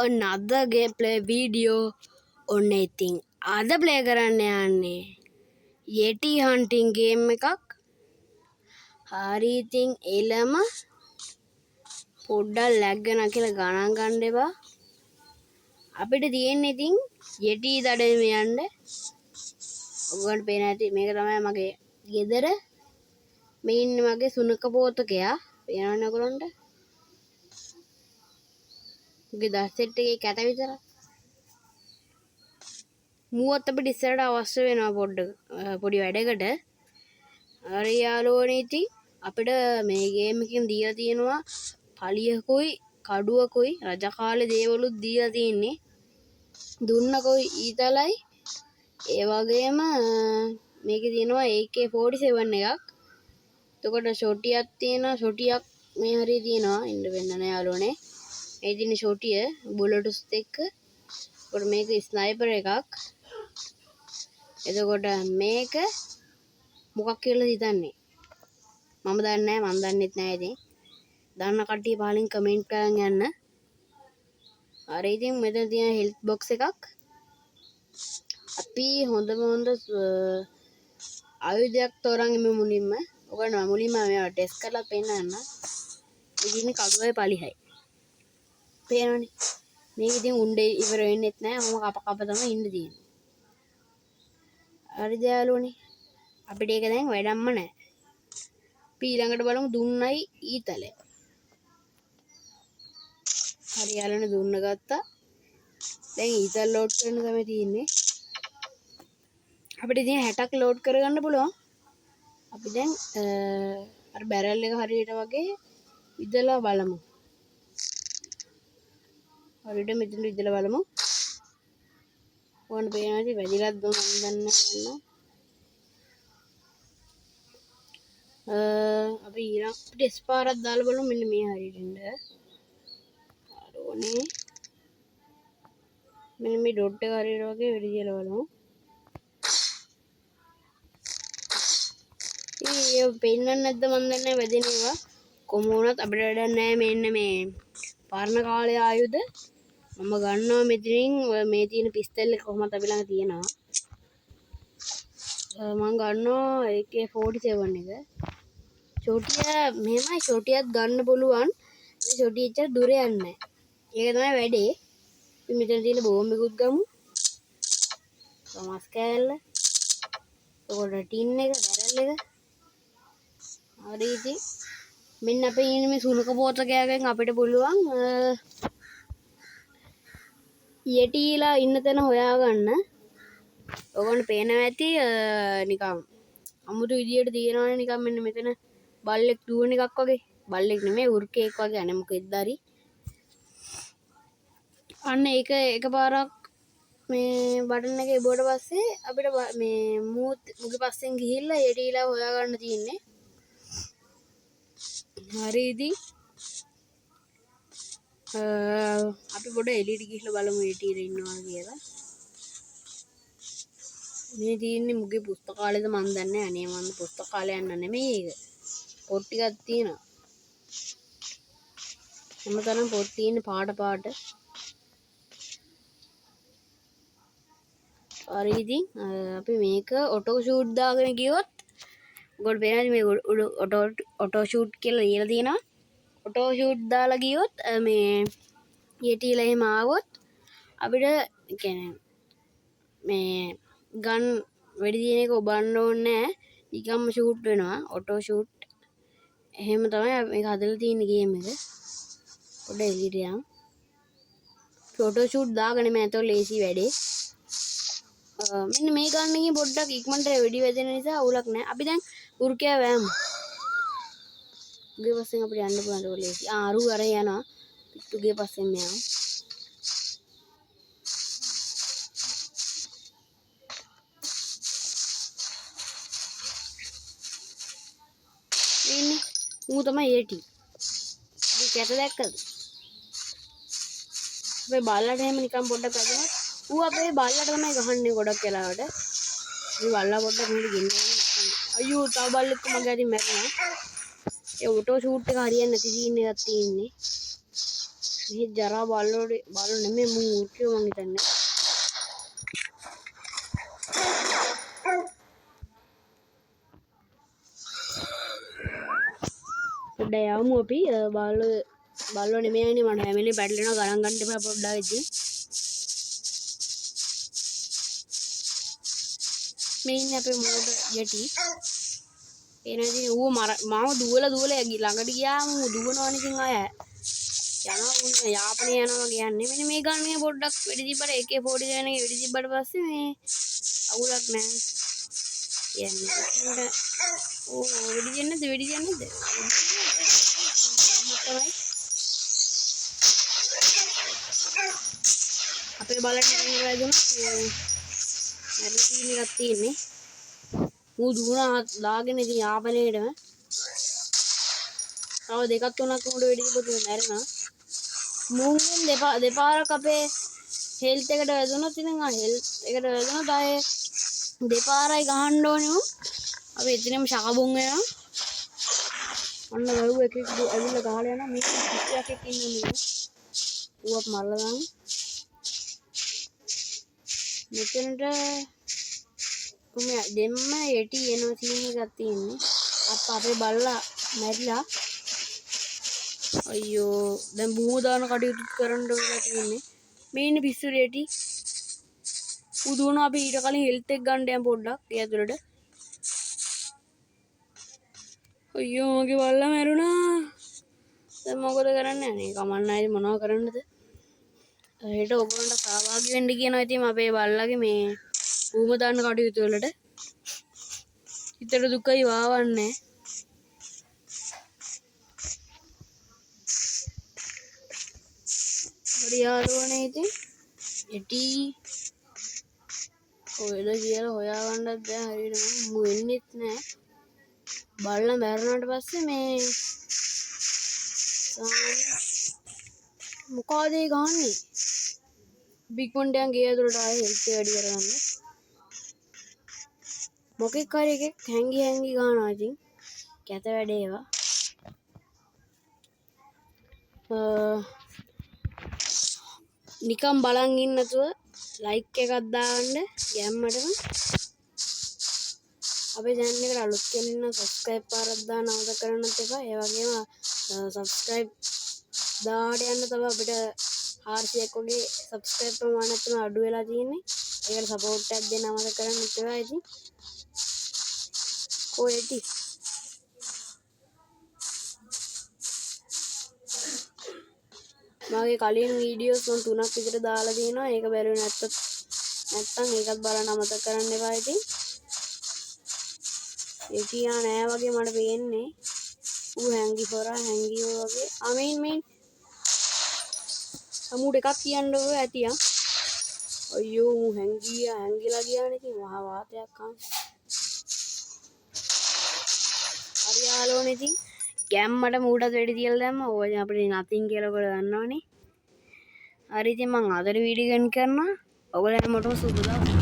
another gameplay video on anything. අද play කරන්න යන්නේ Yeti hunting game එකක්. හරි ඉතින් එළම පොඩ්ඩක් lag වෙනවා කියලා ගණන් ගන්න එපා. අපිට තියෙන්නේ ඉතින් Yeti දඩේම යන්න. ඔයගොල්ලන්ට පේන ඇති මේක තමයි මගේ ගෙදර. මේ ඉන්නේ මගේ සුනක පෝතකයා. පේනවනේ ඔයගොල්ලන්ට. උගේ දස්සෙට් එකේ කැට විතරක්. මුවත් අපිට ඉස්සරහට අවශ්‍ය වෙනවා පොඩි වැඩකට. හරි යාළුවනේ ඉතින් අපිට මේ ගේම් එකෙන් දීලා තියෙනවා පලියකුයි කඩුවකුයි රජ කාලේ දේවලුත් දීලා තියෙන්නේ. දුන්නකුයි ඊතලයි. ඒ වගේම මේකේ තියෙනවා AK47 එකක්. එතකොට ෂොටියක් තියෙනවා. ෂොටියක් මේ හරිය තියෙනවා. ඉන්න වෙන්න නෑ යාළුවනේ. මේ තියෙන ෂොටිය බුලට්ස් එක්ක. එතකොට මේක ස්නයිපර් එකක්. එතකොට මේක මොකක් කියලා හිතන්නේ? මම දන්නේ නැහැ. මම දන්නෙත් නැහැ ඉතින්. දන්න කට්ටිය පහලින් කමෙන්ට් කරන් යන්න. හරි ඉතින් මෙතන තියෙන හෙල්ත් බොක්ස් එකක්. අපි හොඳම ආයුධයක් තෝරන් ඉමු මුලින්ම. ඔයගොල්ලෝ මුලින්ම මේවා ටෙස්ට් කරලා පෙන්නන්න. ඉතින් කඩුවේ පලිහයි. පේනවනේ. මේක ඉතින් උණ්ඩේ ඉවර වෙන්නෙත් නැහැ. ඔහොම කප තමයි ඉන්න තියෙන්නේ. හරිද යාළුවනේ? අපිට ඒක දැන් වැඩක්ම නැහැ. අපි ඊළඟට බලමු දුන්නයි ඊතලය. හරි යාළුවනේ දුන්න ගත්තා. දැන් ඊතල ලෝඩ් කරන්න තමයි තියෙන්නේ. අපිට ඉතින් 60ක් ලෝඩ් කරගන්න පුළුවන්. අපි දැන් අර බැරල් එක හරියට වගේ විදලා බලමු. හරියට මෙතන විදලා බලමු. ඕන පේනවාද වැඩිලත් දුන්න දන්න. අපි ඊළඟ ටෙස්ට් පාරක් දාලා බලමු මෙන්න මේ හරියට ඉන්න. හරිනේ. මෙන්න මේ ඩොට් එක හරියට වගේ වෙඩි තියලා බලමු. ඒ පෙන්නන්නේ නැද්ද මන් දන්නේ නැහැ වැදෙන ඒවා. කොහොම වුණත් අපිට වැඩක් නැහැ. මෙන්න මේ පරණ කාලේ ආයුධ මම ගන්නවා මෙතනින්. මේ තියෙන පිස්තල් එක කොහොමද අපි ළඟ තියෙනවා. මම ගන්නවා AK47 එක. ෂොටිය මෙහෙමයි ෂොටියක් ගන්න පුළුවන්. මේ ෂොටිය එච්චර දුර යන්නේ නැහැ. ඒක තමයි වැඩේ. අපි මෙතන තියෙන බෝම්බෙකුත් ගමු. තොමස් කෑල්ල. ඔකට ටින් එක බැරල් එක. හරි ඉතින් මෙන්න අපේ ඉන්නේ මේ සුනක පෝතකයාගෙන් අපිට පුළුවන් යටිලා ඉන්න තැන හොයාගන්න. ඔයගොල්ලන්ට පේනවා ඇති නිකන් අමුතු විදියට තියෙනවනේ නිකන් මෙන්න මෙතන බල්ලෙක් දුවන එකක් වගේ. බල්ලෙක් නෙමෙයි උර්කෙක් වගේ අනේ මොකෙද්ද හරි. අන්න ඒක එකපාරක් මේ බටන් එක එබුවට පස්සේ අපිට මේ මුගේ පස්සෙන් ගිහිල්ලා යටිලා හොයාගන්න තියෙන්නේ. හරි ඉතින් අපි පොඩ එළියට ගිහිල්ලා බලමු යටිලා ඉන්නවා කියලා. මේ තියෙන්නේ මුගේ පුස්තකාලේද මන් දන්නේ නැහැ. අනේ මම පුස්තකාලේ යන්න නෙමෙයි ඒක. පොත් ටිකක් තියෙනවා. හැමතැනම පොත් තියෙන පාට. හරි ඉතින් අපි මේක ඔටෝ ෂූට් දාගෙන ගියොත් ඔයගොල්ලෝ පේනවාද මේ ඔටෝ ෂූට් කියලා ලියලා තියෙනවා. ඔටෝ ෂූට් දාලා ගියොත් මේ යටිලා එහෙම ආවොත් අපිට කියන්නේ මේ ගන් වෙඩි දින එක ඔබන්න ඕනේ නැහැ. නිකම්ම ෂූට් වෙනවා. ඔටෝ ෂූට් එහෙම තමයි මේක හදලා තියෙන ගේම් එක. පොඩ එළියට යමු. ඔටෝ ෂූට් දාගෙන මම ඇතෝ ලේසි වැඩේ. මෙන්න මේ ගන්න එකෙන් පොඩ්ඩක් ඉක්මනට වෙඩි වැදෙන නිසා අවුලක් නැහැ. අපි දැන් උර්කයා වෑමු. උගේ පස්සෙන් අපිට යන්න පුළුවන් ඒක ලේසි. අරු අර යනවා. පිටුගේ පස්සෙන් යනවා. ඉන්නේ ඌ තමයි යටි. මේ කැට දැක්කද? අපේ බල්ලට එහෙම නිකන් පොඩ්ඩක් වැදුනොත් ඌ අපේ බල්ලට තමයි ගහන්නේ ගොඩක් වෙලාවට. මේ බල්ලා පොඩ්ඩක් මෙහෙට ගෙන්නන්නේ. අයියෝ තව බල්ලෙක් මගේ අතින් මැරුණා. ඒ ඔටෝ ෂූට් එක හරියන්නේ නැති සීන් එකක් තියෙන්නේ. මේ ජරා බල්ලෝ නෙමෙයි මු ඌර්කියෝ මං හිතන්නේ. පොඩ්ඩක් යමු අපි බල්ලෝ නෙමෙයිනේ මට හැමෙලේ පැටලෙනවා ගණන් ගන්න එපා පොඩ්ඩක් ඉතින්. මේ ඉන්නේ අපේ මෝඩ යටි. එනදී ඌ මාව දුවලා ළඟට ගියාම ඌ දුවනවනේ ඉතින් ආය. යනවා උන් යාපනයේ යනවා කියන්නේ. මෙන්න මේ ගන්නේ පොඩ්ඩක් වෙඩි තිබ්බට AK47 එකේ වෙඩි තිබ්බට පස්සේ මේ අවුලක් නැහැ. යන්නේ. ඕ වෙඩි දෙන්නේ අපේ බලන්න වැදුණා මැරෙන සීන් එකක් තියෙන්නේ. ඌ දුවනා දාගෙන ඉතින් යාපනයේටම තව දෙකක් තුනක් උඩ වෙඩි තිබ්බොත් මැරෙනවා. මූගෙන් දෙපාරක් අපේ හෙල්ත් එකට වැදුනොත් ඉතින් හෙල්ත් එකට වැදුනොත් ආයේ දෙපාරයි ගහන්න ඕනේ උන්. අපි එතනම ශකබුන් වෙනවා. ඔන්න වරු එකෙක් ඇවිල්ලා ගහලා යනවා මේ කිසියක් එක්ක ඉන්නවා මේ. ඌවත් මරලා දාන්න. මෙතනට දෙම්ම යටි එනවා සීන් එකක් තියෙන්නේ. අපේ බල්ලා මැරිලා. අයියෝ දැන් බූම දාන කටයුතු කරන්න වෙලා තියෙන්නේ. මේ ඉන්නේ පිස්සු යටි. උදුන අපි ඊට කලින් හෙල්ත් එක ගන්න යම් පොඩ්ඩක් ඒ ඇතුළට. අයියෝ මගේ බල්ලා මැරුණා. දැන් මොකද කරන්නේ? අනේ කමන්නයි මොනව කරන්නද? හෙට ඔයගොල්ලන්ට සහභාගී වෙන්න කියනවා ඉතින් අපේ බල්ලාගේ මේ බූම දාන්න කටයුතු වලට. හිතට දුකයි වාවන්නේ. හරි යාළුවනේ ඉතින් යටි ඔයද කියලා හොයාගන්නත් බෑ හරියට මම වෙන්නෙත් නෑ. බල්ලා මැරුණාට පස්සේ මේ මොකද ඒ ගහන්නේ? බිග් මොන්ඩයන් ගේ ඇතුළට ආයේ හෙල්ත් වැඩි කරගන්න. මොකෙක් හරි එකෙක් හැංගි ගහනවා ඉතින්. කැත වැඩේ ඒවා. නිකන් බලන් ඉන්න නැතුව ලයික් එකක් දාන්න ගැම්මටම. අපේ channel එකට අලුත් කෙනෙක් නම් subscribe පාරක් දාන්න අමතක කරන්නත් එපා. ඒ වගේම subscribe දාට යන්න තමයි අපිට 400ක් වගේ subscribe ප්‍රමාණයක් තමයි අඩු වෙලා තියෙන්නේ. ඒකට support එකක් දෙන්න අමතක කරන්නත් එපා ඉතින්. කොහෙටි මගේ කලින් වීඩියෝස් මම 3ක් විතර දාලා තියෙනවා. ඒක බැලුවේ නැත්තම් ඒකත් බලන්න අමතක කරන්න එපා ඉතින්. එකියා නෑ වගේ මට පේන්නේ. ඌ හැංගි වගේ. මේ සමුඩ එකක් තියන්න ඕනේ ඇතියා. අයියෝ ඌ හැංගිලා ගියානේ ඉතින් මහා වාතයක් ආවා. හරි යාළුවනේ ඉතින් ගැම්මට මූටත් වෙඩි තියලා දැම්මා. ඕවා දැන් අපිට නතින් කියලා ඔයගොල්ලෝ දන්නවනේ. හරි ඉතින් මම අදට වීඩියෝ ගන්න කරනවා. ඔයගොල්ලෝ හැමෝටම සුබ දවසක්.